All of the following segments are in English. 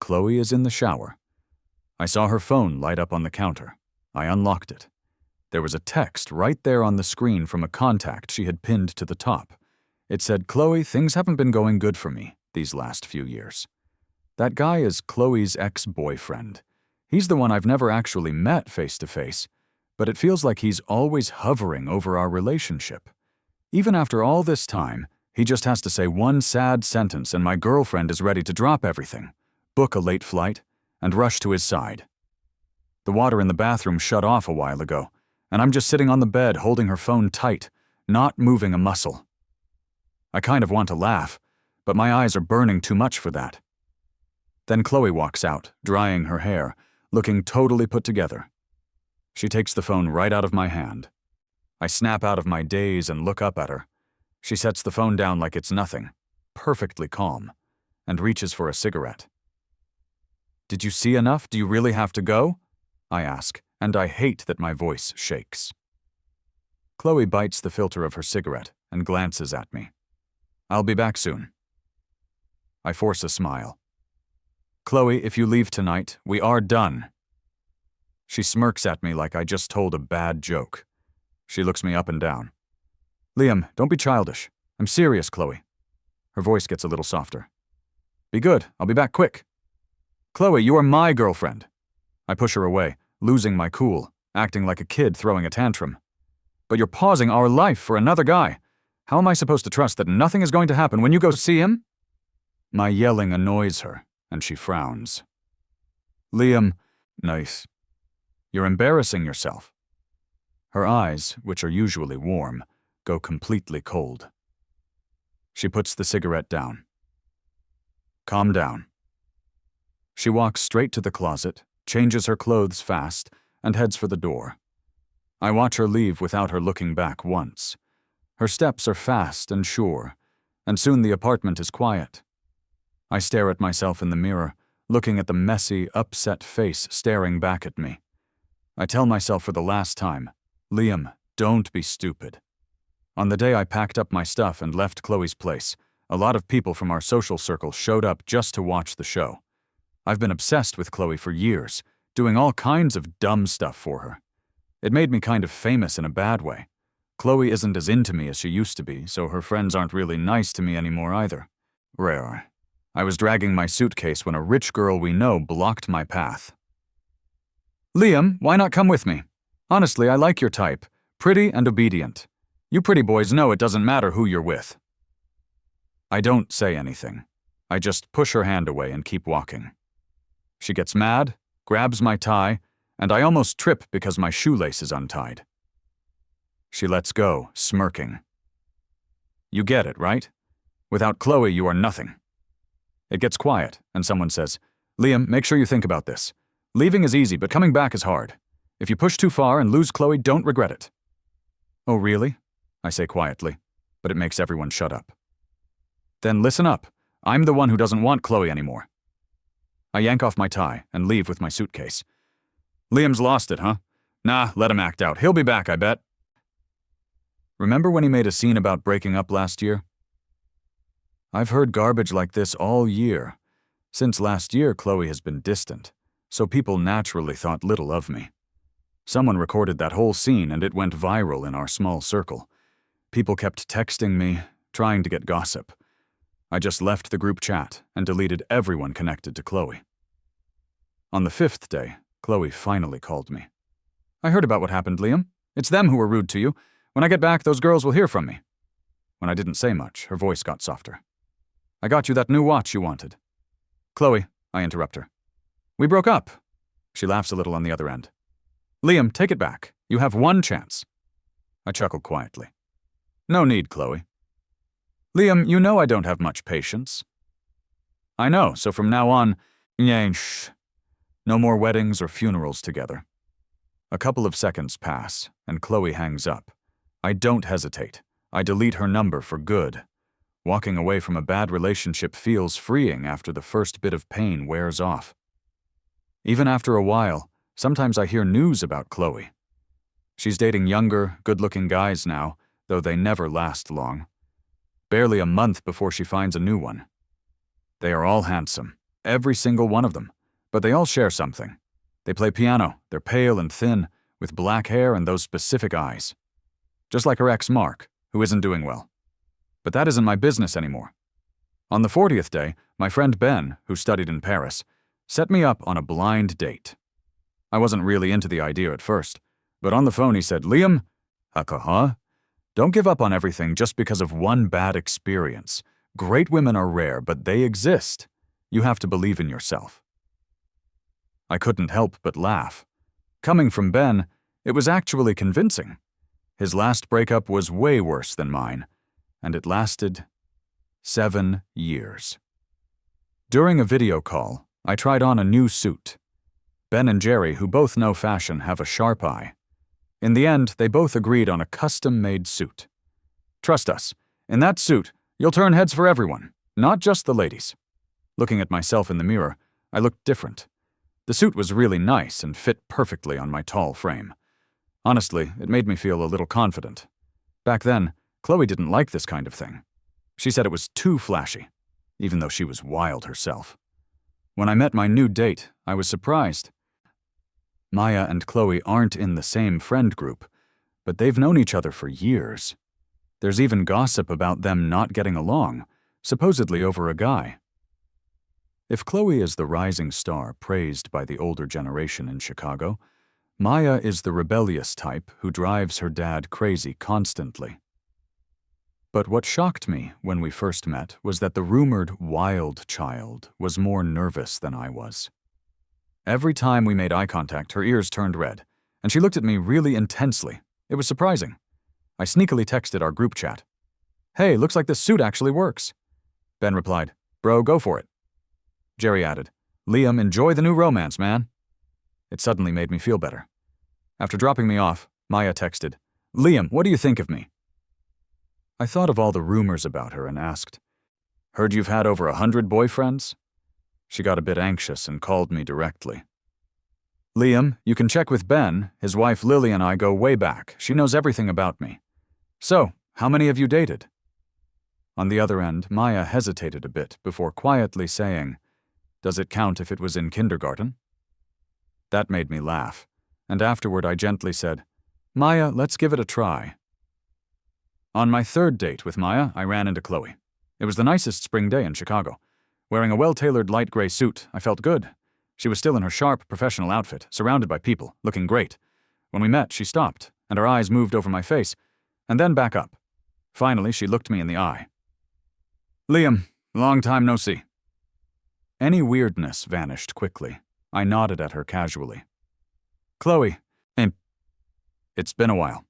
Chloe is in the shower. I saw her phone light up on the counter. I unlocked it. There was a text right there on the screen from a contact she had pinned to the top. It said, "Chloe, things haven't been going good for me these last few years." That guy is Chloe's ex-boyfriend. He's the one I've never actually met face-to-face, but it feels like he's always hovering over our relationship. Even after all this time, he just has to say one sad sentence and my girlfriend is ready to drop everything, book a late flight, and rush to his side. The water in the bathroom shut off a while ago, and I'm just sitting on the bed holding her phone tight, not moving a muscle. I kind of want to laugh, but my eyes are burning too much for that. Then Chloe walks out, drying her hair, looking totally put together. She takes the phone right out of my hand. I snap out of my daze and look up at her. She sets the phone down like it's nothing, perfectly calm, and reaches for a cigarette. "Did you see enough? Do you really have to go?" I ask, and I hate that my voice shakes. Chloe bites the filter of her cigarette and glances at me. "I'll be back soon." I force a smile. "Chloe, if you leave tonight, we are done." She smirks at me like I just told a bad joke. She looks me up and down. "Liam, don't be childish. I'm serious, Chloe." Her voice gets a little softer. "Be good. I'll be back quick." "Chloe, you are my girlfriend." I push her away, losing my cool, acting like a kid throwing a tantrum. "But you're pausing our life for another guy. How am I supposed to trust that nothing is going to happen when you go see him?" My yelling annoys her, and she frowns. "Liam, nice. You're embarrassing yourself." Her eyes, which are usually warm, go completely cold. She puts the cigarette down. "Calm down." She walks straight to the closet, changes her clothes fast, and heads for the door. I watch her leave without her looking back once. Her steps are fast and sure, and soon the apartment is quiet. I stare at myself in the mirror, looking at the messy, upset face staring back at me. I tell myself for the last time, "Liam, don't be stupid." On the day I packed up my stuff and left Chloe's place, a lot of people from our social circle showed up just to watch the show. I've been obsessed with Chloe for years, doing all kinds of dumb stuff for her. It made me kind of famous in a bad way. Chloe isn't as into me as she used to be, so her friends aren't really nice to me anymore either. Rare. I was dragging my suitcase when a rich girl we know blocked my path. "Liam, why not come with me? Honestly, I like your type. Pretty and obedient. You pretty boys know it doesn't matter who you're with." I don't say anything. I just push her hand away and keep walking. She gets mad, grabs my tie, and I almost trip because my shoelace is untied. She lets go, smirking. "You get it, right? Without Chloe, you are nothing." It gets quiet, and someone says, "Liam, make sure you think about this. Leaving is easy, but coming back is hard. If you push too far and lose Chloe, don't regret it." "Oh, really?" I say quietly, but it makes everyone shut up. "Then listen up. I'm the one who doesn't want Chloe anymore." I yank off my tie and leave with my suitcase. "Liam's lost it, huh? Nah, let him act out. He'll be back, I bet." Remember when he made a scene about breaking up last year? I've heard garbage like this all year. Since last year, Chloe has been distant, so people naturally thought little of me. Someone recorded that whole scene and it went viral in our small circle. People kept texting me, trying to get gossip. I just left the group chat and deleted everyone connected to Chloe. On the 5th day, Chloe finally called me. "I heard about what happened, Liam. It's them who were rude to you. When I get back, those girls will hear from me." When I didn't say much, her voice got softer. "I got you that new watch you wanted." "Chloe," I interrupt her. "We broke up." She laughs a little on the other end. "Liam, take it back. You have one chance." I chuckled quietly. "No need, Chloe." "Liam, you know I don't have much patience." "I know, so from now on, shh. No more weddings or funerals together." A couple of seconds pass, and Chloe hangs up. I don't hesitate. I delete her number for good. Walking away from a bad relationship feels freeing after the first bit of pain wears off. Even after a while, sometimes I hear news about Chloe. She's dating younger, good-looking guys now, though they never last long. Barely a month before she finds a new one. They are all handsome, Every single one of them. But they all share something. They play piano, they're pale and thin, with black hair and those specific eyes. Just like her ex Mark, who isn't doing well. But that isn't my business anymore. On the 40th day, my friend Ben, who studied in Paris, set me up on a blind date. I wasn't really into the idea at first, but on the phone he said, "Liam, don't give up on everything just because of one bad experience. Great women are rare, but they exist. You have to believe in yourself." I couldn't help but laugh. Coming from Ben, it was actually convincing. His last breakup was way worse than mine, and it lasted 7 years. During a video call, I tried on a new suit. Ben and Jerry, who both know fashion, have a sharp eye. In the end, they both agreed on a custom-made suit. Trust us, in that suit, you'll turn heads for everyone, not just the ladies. Looking at myself in the mirror, I looked different. The suit was really nice and fit perfectly on my tall frame. Honestly, it made me feel a little confident. Back then, Chloe didn't like this kind of thing. She said it was too flashy, even though she was wild herself. When I met my new date, I was surprised. Maya and Chloe aren't in the same friend group, but they've known each other for years. There's even gossip about them not getting along, supposedly over a guy. If Chloe is the rising star praised by the older generation in Chicago, Maya is the rebellious type who drives her dad crazy constantly. But what shocked me when we first met was that the rumored wild child was more nervous than I was. Every time we made eye contact, her ears turned red, and she looked at me really intensely. It was surprising. I sneakily texted our group chat. "Hey, looks like this suit actually works." Ben replied, "Bro, go for it." Jerry added, "Liam, enjoy the new romance, man." It suddenly made me feel better. After dropping me off, Maya texted, "Liam, what do you think of me?" I thought of all the rumors about her and asked, "Heard you've had over 100 boyfriends?" She got a bit anxious and called me directly. "Liam, you can check with Ben. His wife Lily and I go way back. She knows everything about me. So, how many have you dated?" On the other end, Maya hesitated a bit before quietly saying, "Does it count if it was in kindergarten?" That made me laugh, and afterward I gently said, "Maya, let's give it a try." On my third date with Maya, I ran into Chloe. It was the nicest spring day in Chicago. Wearing a well-tailored light gray suit, I felt good. She was still in her sharp, professional outfit, surrounded by people, looking great. When we met, she stopped, and her eyes moved over my face, and then back up. Finally, she looked me in the eye. "Liam, long time no see." Any weirdness vanished quickly. I nodded at her casually. "Chloe, it's been a while.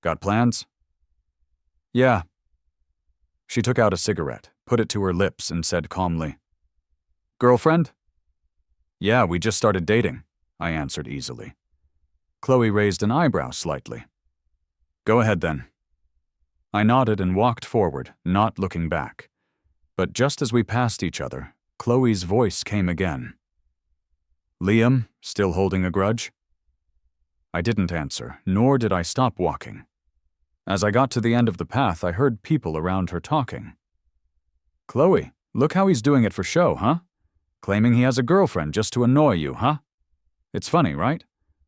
Got plans?" "Yeah." She took out a cigarette, put it to her lips, and said calmly, "Girlfriend?" "Yeah, we just started dating," I answered easily. Chloe raised an eyebrow slightly. "Go ahead then." I nodded and walked forward, not looking back. But just as we passed each other, Chloe's voice came again. "Liam, still holding a grudge?" I didn't answer, nor did I stop walking. As I got to the end of the path, I heard people around her talking. "Chloe, look how he's doing it for show, huh? Claiming he has a girlfriend just to annoy you, huh? It's funny, right?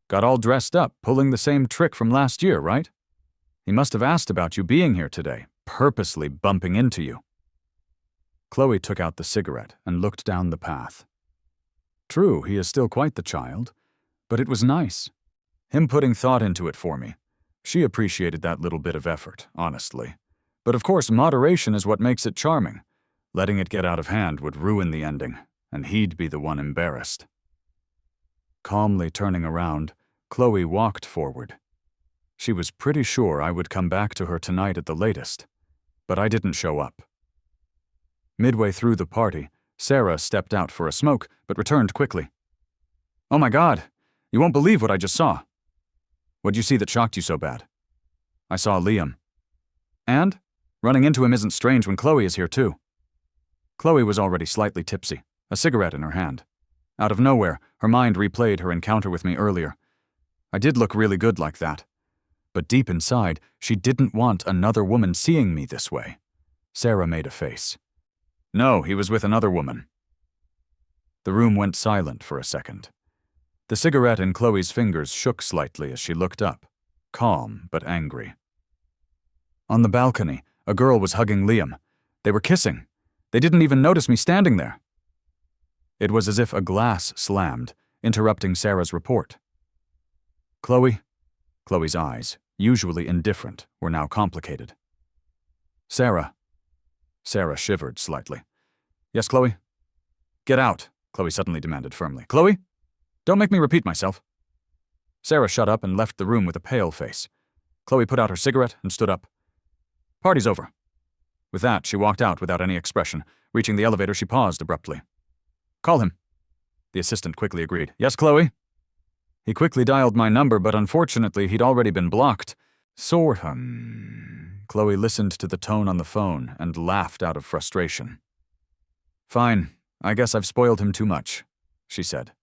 Got all dressed up, pulling the same trick from last year, right? He must have asked about you being here today, purposely bumping into you." Chloe took out the cigarette and looked down the path. True, he is still quite the child, but it was nice. Him putting thought into it for me. She appreciated that little bit of effort, honestly. But of course, moderation is what makes it charming. Letting it get out of hand would ruin the ending, and he'd be the one embarrassed. Calmly turning around, Chloe walked forward. She was pretty sure I would come back to her tonight at the latest, but I didn't show up. Midway through the party, Sarah stepped out for a smoke, but returned quickly. "Oh my God, you won't believe what I just saw." "What'd you see that shocked you so bad?" "I saw Liam." "And? Running into him isn't strange when Chloe is here too." Chloe was already slightly tipsy, a cigarette in her hand. Out of nowhere, her mind replayed her encounter with me earlier. I did look really good like that. But deep inside, she didn't want another woman seeing me this way. Sarah made a face. "No, he was with another woman." The room went silent for a second. The cigarette in Chloe's fingers shook slightly as she looked up, calm but angry. On the balcony, a girl was hugging Liam. They were kissing. They didn't even notice me standing there. It was as if a glass slammed, interrupting Sarah's report. Chloe? Chloe's eyes, usually indifferent, were now complicated. Sarah. Sarah shivered slightly. Yes, Chloe? Get out, Chloe suddenly demanded firmly. Chloe? Don't make me repeat myself. Sarah shut up and left the room with a pale face. Chloe put out her cigarette and stood up. Party's over. With that, she walked out without any expression. Reaching the elevator, she paused abruptly. Call him. The assistant quickly agreed. Yes, Chloe? He quickly dialed my number, but unfortunately he'd already been blocked. Sorta. Chloe listened to the tone on the phone and laughed out of frustration. Fine, I guess I've spoiled him too much, she said.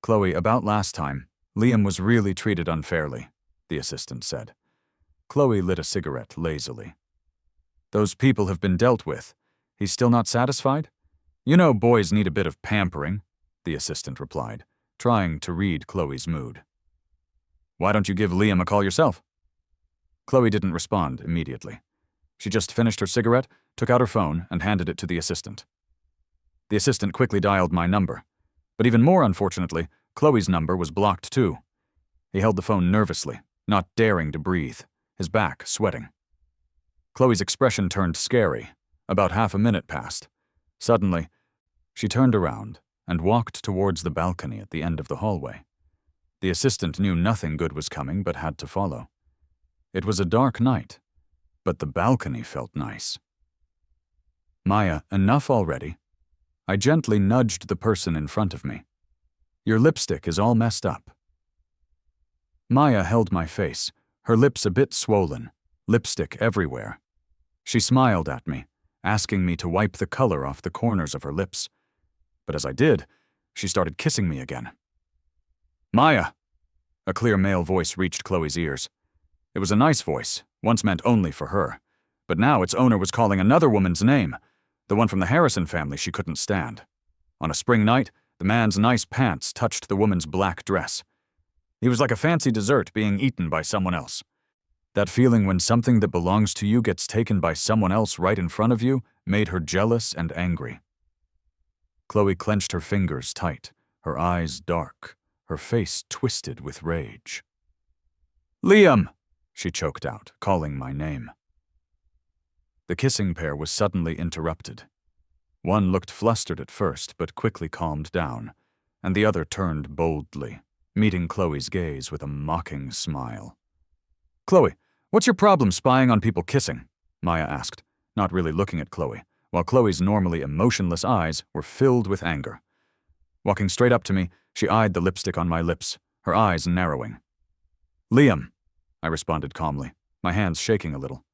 Chloe, about last time, Liam was really treated unfairly, the assistant said. Chloe lit a cigarette lazily. Those people have been dealt with. He's still not satisfied? You know boys need a bit of pampering, the assistant replied, trying to read Chloe's mood. Why don't you give Liam a call yourself? Chloe didn't respond immediately. She just finished her cigarette, took out her phone, and handed it to the assistant. The assistant quickly dialed my number. But even more unfortunately, Chloe's number was blocked too. He held the phone nervously, not daring to breathe, his back sweating. Chloe's expression turned scary. About half a minute passed. Suddenly, she turned around and walked towards the balcony at the end of the hallway. The assistant knew nothing good was coming but had to follow. It was a dark night, but the balcony felt nice. Maya, enough already. I gently nudged the person in front of me. Your lipstick is all messed up. Maya held my face, her lips a bit swollen, lipstick everywhere. She smiled at me, asking me to wipe the color off the corners of her lips. But as I did, she started kissing me again. Maya! A clear male voice reached Chloe's ears. It was a nice voice, once meant only for her, but now its owner was calling another woman's name, the one from the Harrison family she couldn't stand. On a spring night, the man's nice pants touched the woman's black dress. He was like a fancy dessert being eaten by someone else. That feeling when something that belongs to you gets taken by someone else right in front of you made her jealous and angry. Chloe clenched her fingers tight, her eyes dark, her face twisted with rage. Liam! She choked out, calling my name. The kissing pair was suddenly interrupted. One looked flustered at first, but quickly calmed down, and the other turned boldly, meeting Chloe's gaze with a mocking smile. Chloe, what's your problem spying on people kissing? Maya asked, not really looking at Chloe, while Chloe's normally emotionless eyes were filled with anger. Walking straight up to me, she eyed the lipstick on my lips, her eyes narrowing. Liam, I responded calmly, my hands shaking a little.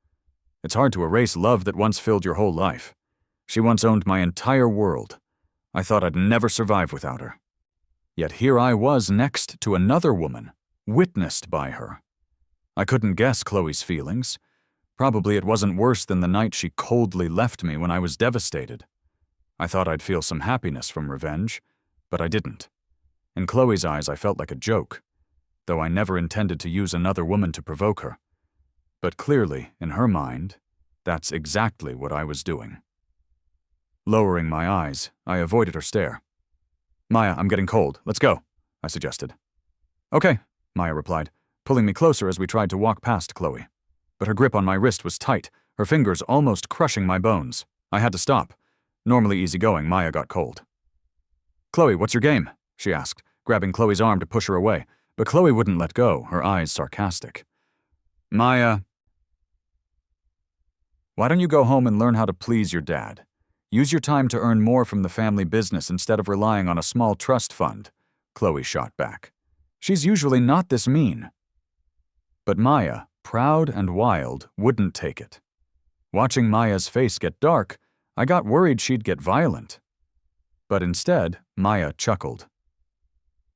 It's hard to erase love that once filled your whole life. She once owned my entire world. I thought I'd never survive without her. Yet here I was next to another woman, witnessed by her. I couldn't guess Chloe's feelings. Probably it wasn't worse than the night she coldly left me when I was devastated. I thought I'd feel some happiness from revenge, but I didn't. In Chloe's eyes, I felt like a joke, though I never intended to use another woman to provoke her. But clearly, in her mind, that's exactly what I was doing. Lowering my eyes, I avoided her stare. Maya, I'm getting cold. Let's go, I suggested. Okay, Maya replied, pulling me closer as we tried to walk past Chloe. But her grip on my wrist was tight, her fingers almost crushing my bones. I had to stop. Normally easygoing, Maya got cold. Chloe, what's your game? She asked, grabbing Chloe's arm to push her away, but Chloe wouldn't let go, her eyes sarcastic. Maya, why don't you go home and learn how to please your dad? Use your time to earn more from the family business instead of relying on a small trust fund, Chloe shot back. She's usually not this mean. But Maya, proud and wild, wouldn't take it. Watching Maya's face get dark, I got worried she'd get violent. But instead, Maya chuckled.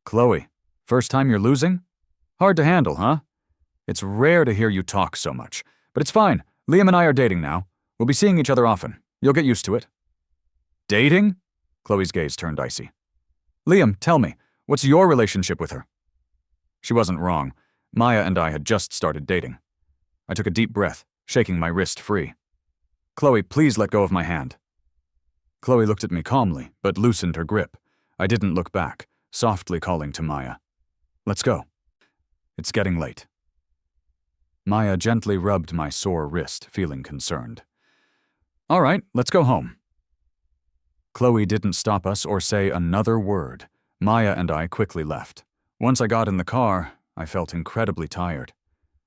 Chloe, first time you're losing? Hard to handle, huh? It's rare to hear you talk so much, but it's fine. Liam and I are dating now. We'll be seeing each other often. You'll get used to it. Dating? Chloe's gaze turned icy. Liam, tell me, what's your relationship with her? She wasn't wrong. Maya and I had just started dating. I took a deep breath, shaking my wrist free. Chloe, please let go of my hand. Chloe looked at me calmly, but loosened her grip. I didn't look back, softly calling to Maya. Let's go. It's getting late. Maya gently rubbed my sore wrist, feeling concerned. All right, let's go home. Chloe didn't stop us or say another word. Maya and I quickly left. Once I got in the car, I felt incredibly tired.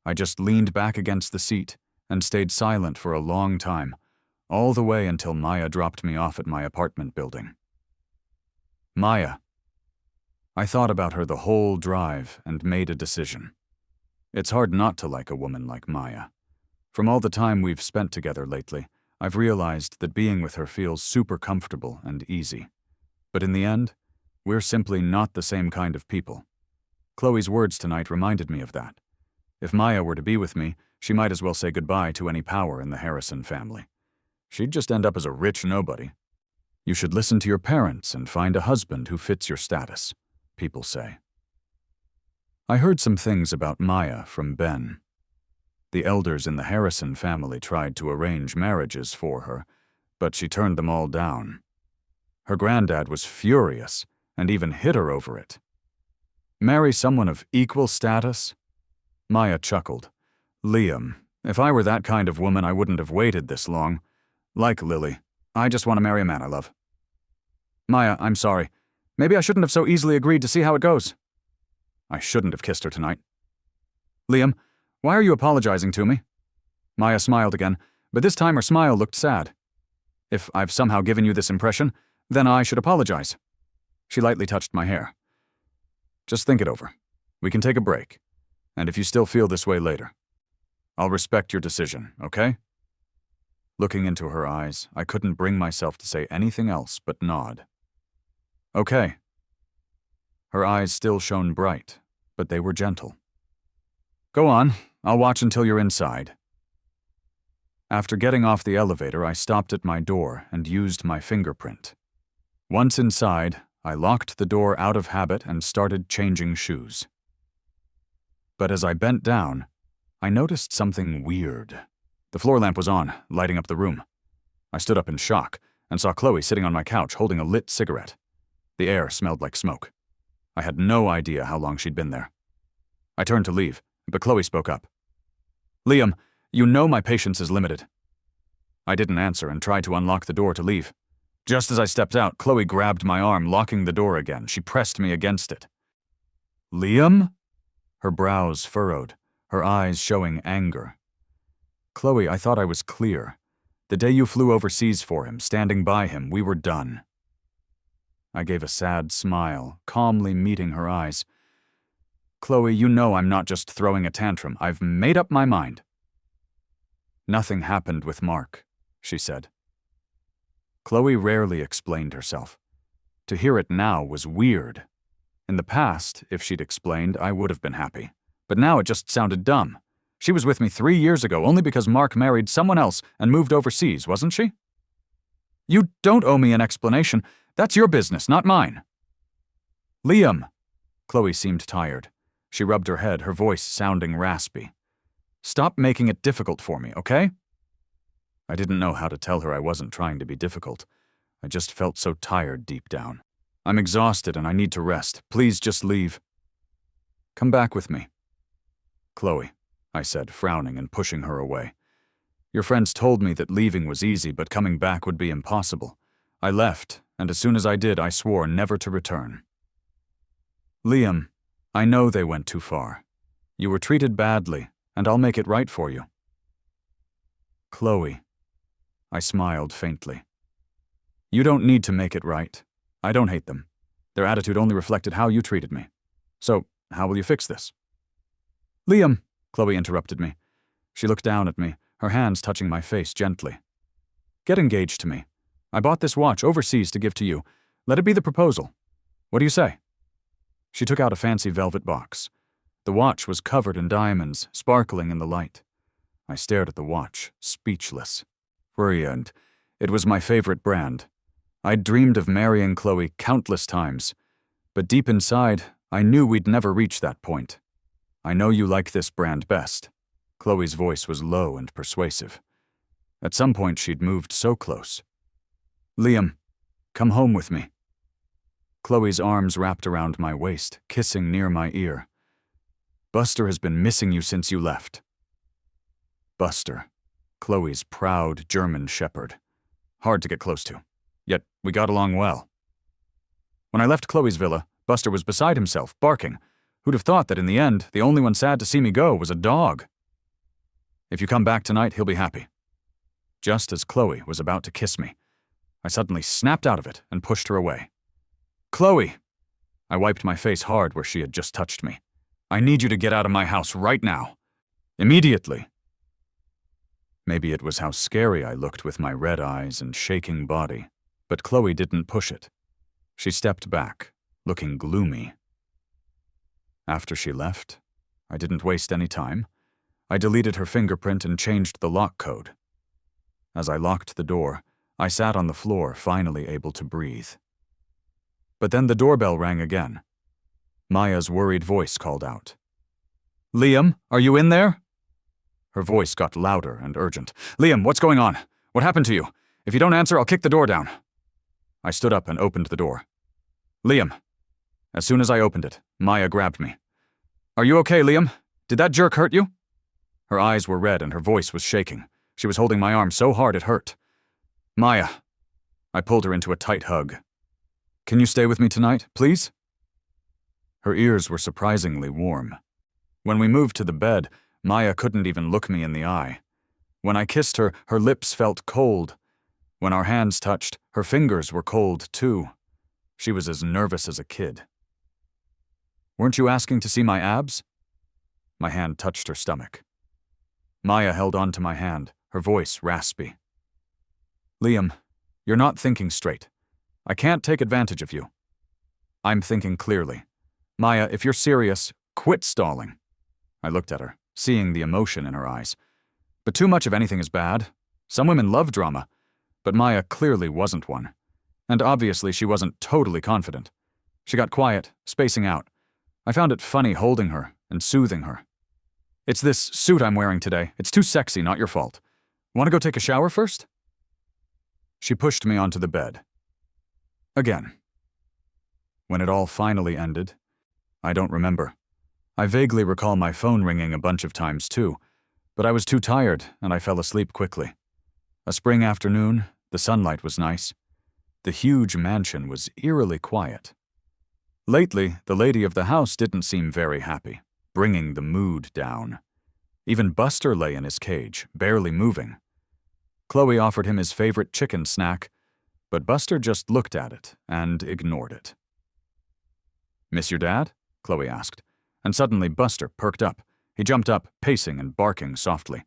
I just leaned back against the seat and stayed silent for a long time, all the way until Maya dropped me off at my apartment building. Maya. I thought about her the whole drive and made a decision. It's hard not to like a woman like Maya. From all the time we've spent together lately, I've realized that being with her feels super comfortable and easy. But in the end, we're simply not the same kind of people. Chloe's words tonight reminded me of that. If Maya were to be with me, she might as well say goodbye to any power in the Harrison family. She'd just end up as a rich nobody. You should listen to your parents and find a husband who fits your status, people say. I heard some things about Maya from Ben. The elders in the Harrison family tried to arrange marriages for her, but she turned them all down. Her granddad was furious and even hit her over it. Marry someone of equal status? Maya chuckled. Liam, if I were that kind of woman, I wouldn't have waited this long. Like Lily, I just want to marry a man I love. Maya, I'm sorry. Maybe I shouldn't have so easily agreed to see how it goes. I shouldn't have kissed her tonight. Liam, why are you apologizing to me? Maya smiled again, but this time her smile looked sad. If I've somehow given you this impression, then I should apologize. She lightly touched my hair. Just think it over. We can take a break. And if you still feel this way later, I'll respect your decision, okay? Looking into her eyes, I couldn't bring myself to say anything else but nod. Okay. Her eyes still shone bright, but they were gentle. Go on, I'll watch until you're inside. After getting off the elevator, I stopped at my door and used my fingerprint. Once inside, I locked the door out of habit and started changing shoes. But as I bent down, I noticed something weird. The floor lamp was on, lighting up the room. I stood up in shock and saw Chloe sitting on my couch holding a lit cigarette. The air smelled like smoke. I had no idea how long she'd been there. I turned to leave, but Chloe spoke up. Liam, you know my patience is limited. I didn't answer and tried to unlock the door to leave. Just as I stepped out, Chloe grabbed my arm, locking the door again. She pressed me against it. Liam? Her brows furrowed, her eyes showing anger. Chloe, I thought I was clear. The day you flew overseas for him, standing by him, we were done. I gave a sad smile, calmly meeting her eyes. Chloe, you know I'm not just throwing a tantrum. I've made up my mind. Nothing happened with Mark, she said. Chloe rarely explained herself. To hear it now was weird. In the past, if she'd explained, I would have been happy. But now it just sounded dumb. She was with me 3 years ago only because Mark married someone else and moved overseas, wasn't she? You don't owe me an explanation. That's your business, not mine. Liam. Chloe seemed tired. She rubbed her head, her voice sounding raspy. Stop making it difficult for me, okay? I didn't know how to tell her I wasn't trying to be difficult. I just felt so tired deep down. I'm exhausted and I need to rest. Please just leave. Come back with me. Chloe, I said, frowning and pushing her away. Your friends told me that leaving was easy, but coming back would be impossible. I left, and as soon as I did, I swore never to return. Liam, I know they went too far. You were treated badly, and I'll make it right for you. Chloe. I smiled faintly. You don't need to make it right. I don't hate them. Their attitude only reflected how you treated me. So, how will you fix this? Liam, Chloe interrupted me. She looked down at me, her hands touching my face gently. Get engaged to me. I bought this watch overseas to give to you. Let it be the proposal. What do you say? She took out a fancy velvet box. The watch was covered in diamonds, sparkling in the light. I stared at the watch, speechless. Brilliant. It was my favorite brand. I'd dreamed of marrying Chloe countless times, but deep inside, I knew we'd never reach that point. I know you like this brand best. Chloe's voice was low and persuasive. At some point, she'd moved so close. Liam, come home with me. Chloe's arms wrapped around my waist, kissing near my ear. Buster has been missing you since you left. Buster, Chloe's proud German shepherd. Hard to get close to. Yet we got along well. When I left Chloe's villa, Buster was beside himself, barking. Who'd have thought that in the end, the only one sad to see me go was a dog? If you come back tonight, he'll be happy. Just as Chloe was about to kiss me, I suddenly snapped out of it and pushed her away. Chloe! I wiped my face hard where she had just touched me. I need you to get out of my house right now. Immediately. Maybe it was how scary I looked with my red eyes and shaking body, but Chloe didn't push it. She stepped back, looking gloomy. After she left, I didn't waste any time. I deleted her fingerprint and changed the lock code. As I locked the door, I sat on the floor, finally able to breathe. But then the doorbell rang again. Maya's worried voice called out. Liam, are you in there? Her voice got louder and urgent. Liam, what's going on? What happened to you? If you don't answer, I'll kick the door down. I stood up and opened the door. Liam. As soon as I opened it, Maya grabbed me. Are you okay, Liam? Did that jerk hurt you? Her eyes were red and her voice was shaking. She was holding my arm so hard it hurt. Maya. I pulled her into a tight hug. Can you stay with me tonight, please? Her ears were surprisingly warm. When we moved to the bed, Maya couldn't even look me in the eye. When I kissed her, her lips felt cold. When our hands touched, her fingers were cold too. She was as nervous as a kid. Weren't you asking to see my abs? My hand touched her stomach. Maya held on to my hand, her voice raspy. Liam, you're not thinking straight. I can't take advantage of you. I'm thinking clearly. Maya, if you're serious, quit stalling. I looked at her, seeing the emotion in her eyes. But too much of anything is bad. Some women love drama, but Maya clearly wasn't one. And obviously she wasn't totally confident. She got quiet, spacing out. I found it funny holding her and soothing her. It's this suit I'm wearing today. It's too sexy, not your fault. Want to go take a shower first? She pushed me onto the bed. Again. When it all finally ended, I don't remember. I vaguely recall my phone ringing a bunch of times too, but I was too tired and I fell asleep quickly. A spring afternoon, the sunlight was nice. The huge mansion was eerily quiet. Lately, the lady of the house didn't seem very happy, bringing the mood down. Even Buster lay in his cage, barely moving. Chloe offered him his favorite chicken snack, but Buster just looked at it and ignored it. Miss your dad? Chloe asked, and suddenly Buster perked up. He jumped up, pacing and barking softly.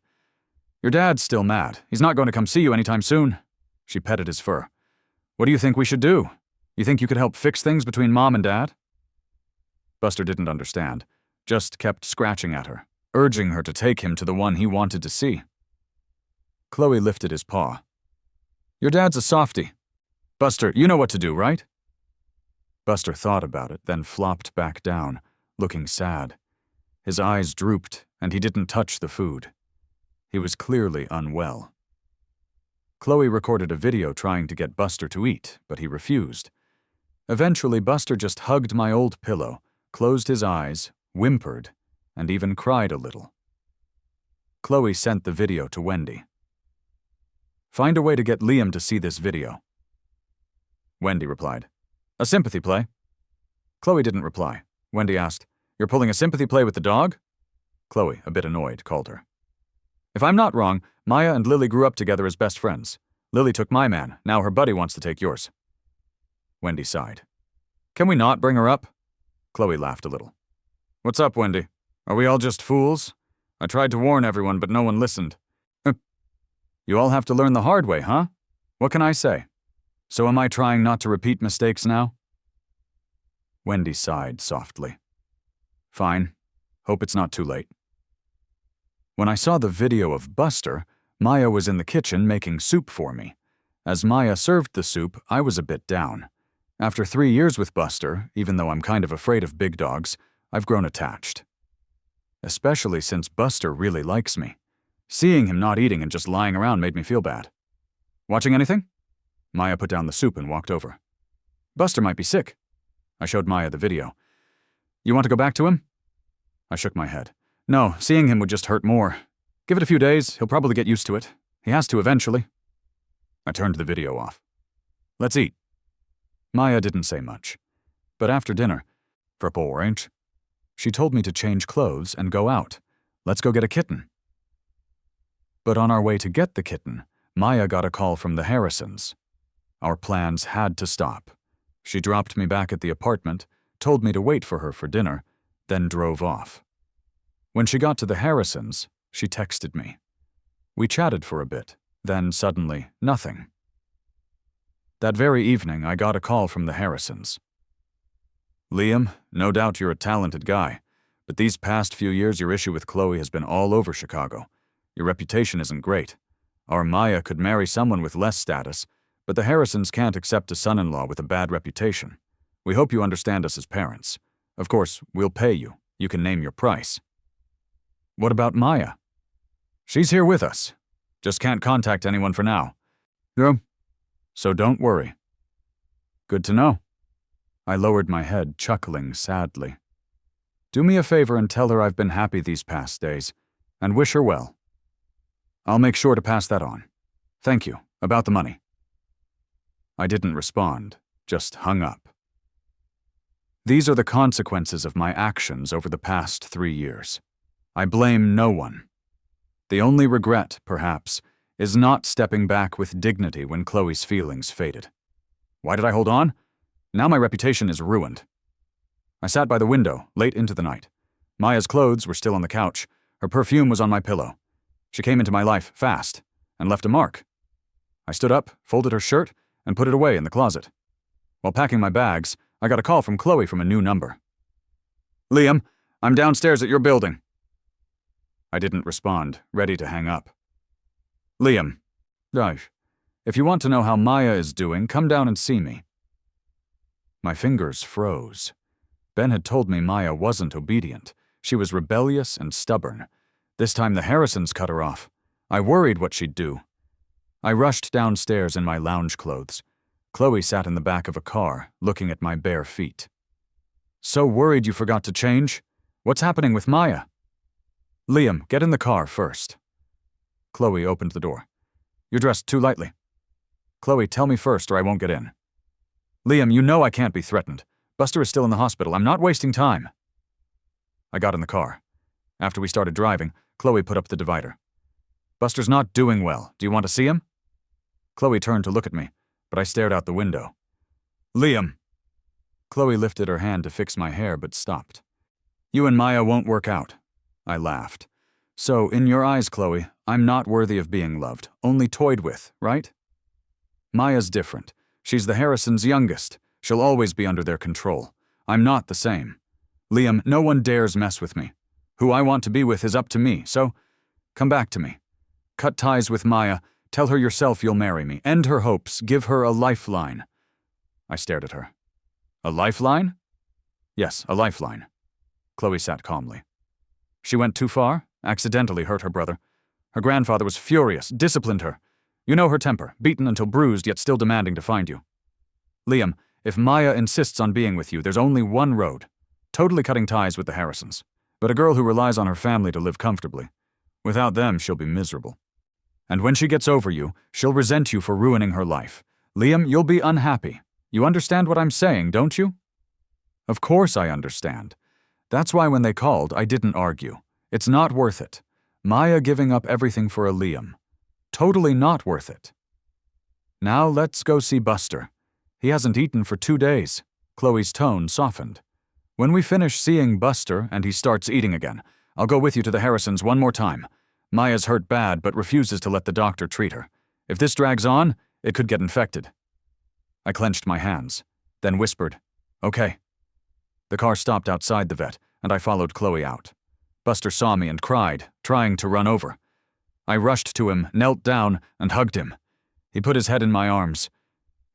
Your dad's still mad. He's not going to come see you anytime soon. She petted his fur. What do you think we should do? You think you could help fix things between Mom and Dad? Buster didn't understand, just kept scratching at her, urging her to take him to the one he wanted to see. Chloe lifted his paw. Your dad's a softie. Buster, you know what to do, right? Buster thought about it, then flopped back down, looking sad. His eyes drooped, and he didn't touch the food. He was clearly unwell. Chloe recorded a video trying to get Buster to eat, but he refused. Eventually, Buster just hugged my old pillow, closed his eyes, whimpered, and even cried a little. Chloe sent the video to Wendy. Find a way to get Liam to see this video. Wendy replied. A sympathy play? Chloe didn't reply. Wendy asked, You're pulling a sympathy play with the dog? Chloe, a bit annoyed, called her. If I'm not wrong, Maya and Lily grew up together as best friends. Lily took my man, now her buddy wants to take yours. Wendy sighed. Can we not bring her up? Chloe laughed a little. What's up, Wendy? Are we all just fools? I tried to warn everyone, but no one listened. You all have to learn the hard way, huh? What can I say? So am I trying not to repeat mistakes now? Wendy sighed softly. Fine. Hope it's not too late. When I saw the video of Buster, Maya was in the kitchen making soup for me. As Maya served the soup, I was a bit down. After 3 years with Buster, even though I'm kind of afraid of big dogs, I've grown attached. Especially since Buster really likes me. Seeing him not eating and just lying around made me feel bad. Watching anything? Maya put down the soup and walked over. Buster might be sick. I showed Maya the video. You want to go back to him? I shook my head. No, seeing him would just hurt more. Give it a few days, he'll probably get used to it. He has to eventually. I turned the video off. Let's eat. Maya didn't say much. But after dinner, purple orange, she told me to change clothes and go out. Let's go get a kitten. But on our way to get the kitten, Maya got a call from the Harrisons. Our plans had to stop. She dropped me back at the apartment, told me to wait for her for dinner, then drove off. When she got to the Harrisons, she texted me. We chatted for a bit, then suddenly, nothing. That very evening, I got a call from the Harrisons. Liam, no doubt you're a talented guy, but these past few years your issue with Chloe has been all over Chicago. Your reputation isn't great. Our Maya could marry someone with less status, but the Harrisons can't accept a son-in-law with a bad reputation. We hope you understand us as parents. Of course, we'll pay you. You can name your price. What about Maya? She's here with us. Just can't contact anyone for now. Yeah. So don't worry. Good to know. I lowered my head, chuckling sadly. Do me a favor and tell her I've been happy these past days, and wish her well. I'll make sure to pass that on. Thank you. About the money. I didn't respond, just hung up. These are the consequences of my actions over the past 3 years. I blame no one. The only regret, perhaps, is not stepping back with dignity when Chloe's feelings faded. Why did I hold on? Now my reputation is ruined. I sat by the window, late into the night. Maya's clothes were still on the couch. Her perfume was on my pillow. She came into my life fast, and left a mark. I stood up, folded her shirt, and put it away in the closet. While packing my bags, I got a call from Chloe from a new number. Liam, I'm downstairs at your building. I didn't respond, ready to hang up. Liam, if you want to know how Maya is doing, come down and see me. My fingers froze. Ben had told me Maya wasn't obedient. She was rebellious and stubborn. This time the Harrisons cut her off. I worried what she'd do. I rushed downstairs in my lounge clothes. Chloe sat in the back of a car, looking at my bare feet. So worried you forgot to change? What's happening with Maya? Liam, get in the car first. Chloe opened the door. You're dressed too lightly. Chloe, tell me first or I won't get in. Liam, you know I can't be threatened. Buster is still in the hospital. I'm not wasting time. I got in the car. After we started driving, Chloe put up the divider. Buster's not doing well. Do you want to see him? Chloe turned to look at me, but I stared out the window. Liam. Chloe lifted her hand to fix my hair, but stopped. You and Maya won't work out. I laughed. So, in your eyes, Chloe, I'm not worthy of being loved, only toyed with, right? Maya's different. She's the Harrisons' youngest. She'll always be under their control. I'm not the same. Liam, no one dares mess with me. Who I want to be with is up to me, so come back to me. Cut ties with Maya, tell her yourself you'll marry me, end her hopes, give her a lifeline. I stared at her. A lifeline? Yes, a lifeline. Chloe sat calmly. She went too far, accidentally hurt her brother. Her grandfather was furious, disciplined her. You know her temper, beaten until bruised, yet still demanding to find you. Liam, if Maya insists on being with you, there's only one road. Totally cutting ties with the Harrisons. But a girl who relies on her family to live comfortably. Without them, she'll be miserable. And when she gets over you, she'll resent you for ruining her life. Liam, you'll be unhappy. You understand what I'm saying, don't you? Of course I understand. That's why when they called, I didn't argue. It's not worth it. Maya giving up everything for a Liam. Totally not worth it. Now let's go see Buster. He hasn't eaten for 2 days. Chloe's tone softened. When we finish seeing Buster and he starts eating again, I'll go with you to the Harrisons one more time. Maya's hurt bad but refuses to let the doctor treat her. If this drags on, it could get infected. I clenched my hands, then whispered, okay. The car stopped outside the vet, and I followed Chloe out. Buster saw me and cried, trying to run over. I rushed to him, knelt down, and hugged him. He put his head in my arms.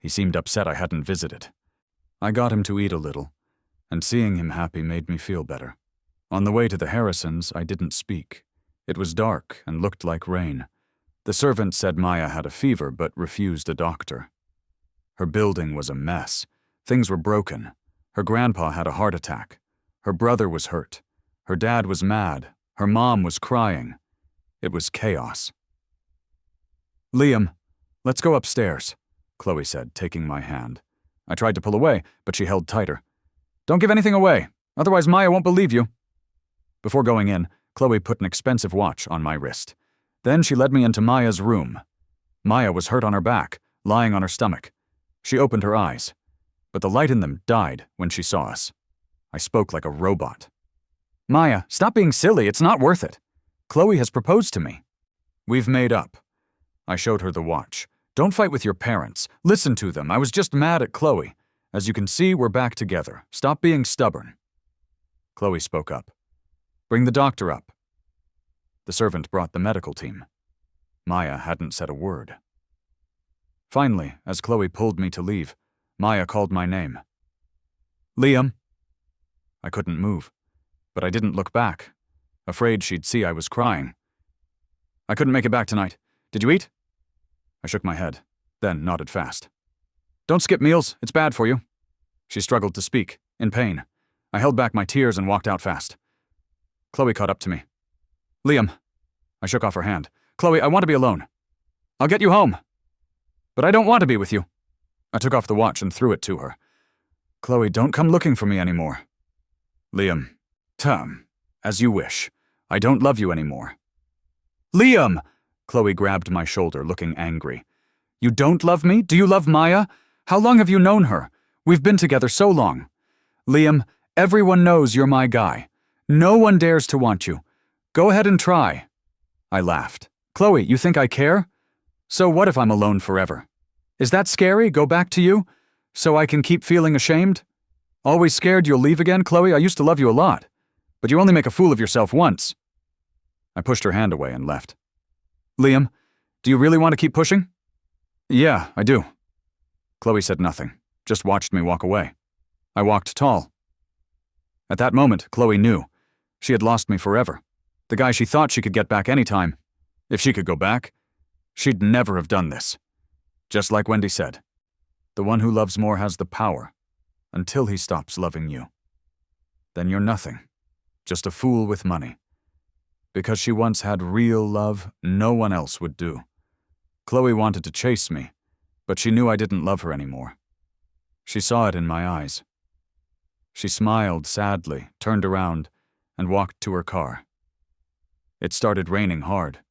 He seemed upset I hadn't visited. I got him to eat a little, and seeing him happy made me feel better. On the way to the Harrisons, I didn't speak. It was dark and looked like rain. The servant said Maya had a fever but refused a doctor. Her building was a mess. Things were broken. Her grandpa had a heart attack. Her brother was hurt. Her dad was mad. Her mom was crying. It was chaos. "Liam, let's go upstairs," Chloe said, taking my hand. I tried to pull away, but she held tighter. "Don't give anything away, otherwise Maya won't believe you." Before going in, Chloe put an expensive watch on my wrist. Then she led me into Maya's room. Maya was hurt on her back, lying on her stomach. She opened her eyes, but the light in them died when she saw us. I spoke like a robot. "Maya, stop being silly, it's not worth it. Chloe has proposed to me. We've made up." I showed her the watch. "Don't fight with your parents. Listen to them. I was just mad at Chloe. As you can see, we're back together. Stop being stubborn." Chloe spoke up. "Bring the doctor up." The servant brought the medical team. Maya hadn't said a word. Finally, as Chloe pulled me to leave, Maya called my name. "Liam." I couldn't move, but I didn't look back, afraid she'd see I was crying. "I couldn't make it back tonight. Did you eat?" I shook my head, then nodded fast. "Don't skip meals, it's bad for you." She struggled to speak, in pain. I held back my tears and walked out fast. Chloe caught up to me. "Liam." I shook off her hand. "Chloe, I want to be alone." "I'll get you home." "But I don't want to be with you." I took off the watch and threw it to her. "Chloe, don't come looking for me anymore." "Liam, Tom, as you wish. I don't love you anymore." "Liam!" Chloe grabbed my shoulder, looking angry. "You don't love me? Do you love Maya? How long have you known her? We've been together so long. Liam, everyone knows you're my guy. No one dares to want you. Go ahead and try." I laughed. "Chloe, you think I care? So what if I'm alone forever? Is that scary? Go back to you? So I can keep feeling ashamed? Always scared you'll leave again, Chloe? I used to love you a lot. But you only make a fool of yourself once." I pushed her hand away and left. "Liam, do you really want to keep pushing?" "Yeah, I do." Chloe said nothing, just watched me walk away. I walked tall. At that moment, Chloe knew. She had lost me forever. The guy she thought she could get back anytime. If she could go back, she'd never have done this. Just like Wendy said, the one who loves more has the power, until he stops loving you. Then you're nothing, just a fool with money. Because she once had real love no one else would do. Chloe wanted to chase me, but she knew I didn't love her anymore. She saw it in my eyes. She smiled sadly, turned around, and walked to her car. It started raining hard.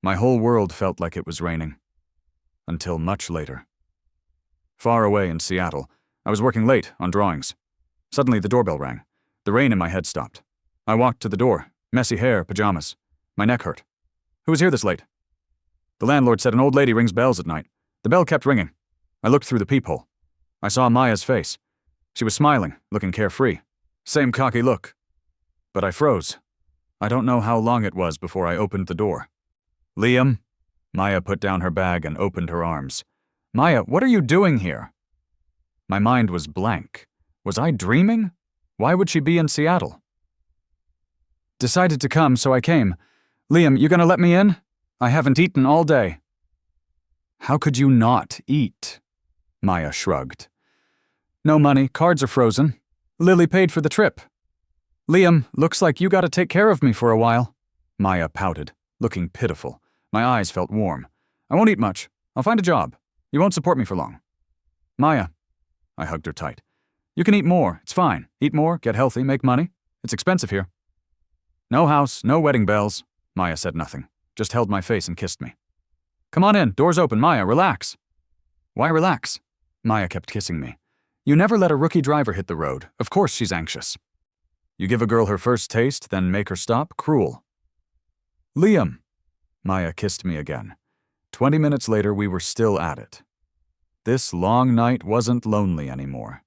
My whole world felt like it was raining. Until much later. Far away in Seattle, I was working late on drawings. Suddenly the doorbell rang. The rain in my head stopped. I walked to the door, messy hair, pajamas. My neck hurt. "Who was here this late?" The landlord said an old lady rings bells at night. The bell kept ringing. I looked through the peephole. I saw Maya's face. She was smiling, looking carefree. Same cocky look. But I froze. I don't know how long it was before I opened the door. "Liam?" Maya put down her bag and opened her arms. "Maya, what are you doing here?" My mind was blank. Was I dreaming? Why would she be in Seattle? "Decided to come, so I came. Liam, you gonna let me in? I haven't eaten all day." "How could you not eat?" Maya shrugged. "No money, cards are frozen. Lily paid for the trip." "Liam, looks like you gotta take care of me for a while." Maya pouted, looking pitiful. My eyes felt warm. "I won't eat much. I'll find a job. You won't support me for long." "Maya." I hugged her tight. "You can eat more. It's fine. Eat more, get healthy, make money. It's expensive here." "No house, no wedding bells." Maya said nothing, just held my face and kissed me. "Come on in. Door's open. Maya, relax." "Why relax?" Maya kept kissing me. "You never let a rookie driver hit the road. Of course she's anxious." "You give a girl her first taste, then make her stop? Cruel." "Liam." Maya kissed me again. 20 minutes later, we were still at it. This long night wasn't lonely anymore.